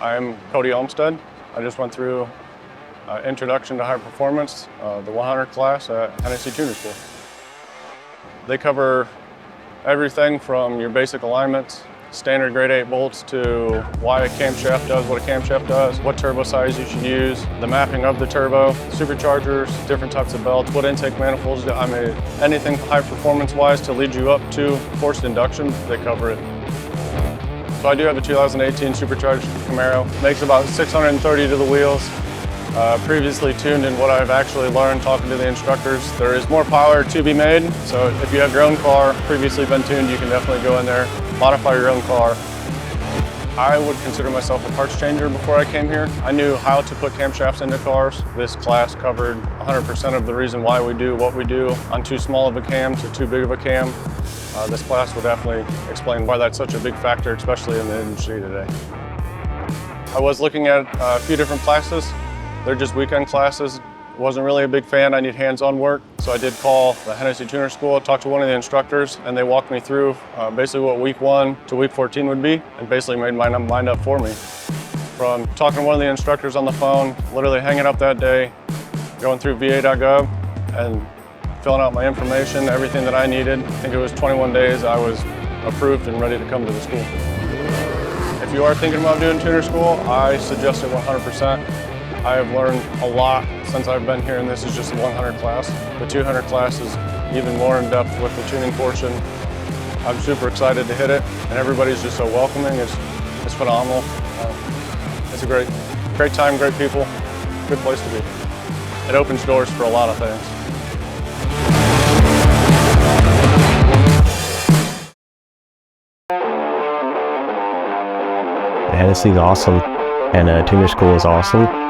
I'm Cody Olmstead. I just went through Introduction to High Performance, the 100 class at Hennessey Tuner School. They cover everything from your basic alignments, standard grade 8 bolts, to why a camshaft does what a camshaft does, what turbo size you should use, the mapping of the turbo, superchargers, different types of belts, what intake manifolds do. I mean, anything high performance wise to lead you up to forced induction, they cover it. So I do have a 2018 supercharged Camaro. Makes about 630 to the wheels. Previously tuned in what I've actually learned talking to the instructors. There is more power to be made, so if you have your own car, previously been tuned, you can definitely go in there, modify your own car. I would consider myself a parts changer before I came here. I knew how to put camshafts into cars. This class covered 100% of the reason why we do what we do on too small of a cam to too big of a cam. This class will definitely explain why that's such a big factor, especially in the industry today. I was looking at a few different classes. They're just weekend classes. Wasn't really a big fan. I need hands-on work. So I did call the Hennessey Tuner School, talk to one of the instructors, and they walked me through basically what week 1 to week 14 would be, and basically made my mind up for me. From talking to one of the instructors on the phone, literally hanging up that day, going through va.gov and filling out my information, everything that I needed. I think it was 21 days, I was approved and ready to come to the school. If you are thinking about doing tuner school, I suggest it 100%. I have learned a lot since I've been here, and this is just the 100 class. The 200 class is even more in depth with the tuning portion. I'm super excited to hit it, and everybody's just so welcoming. It's phenomenal. It's a great time, great people, good place to be. It opens doors for a lot of things. Hennessey's awesome, and tuner school is awesome.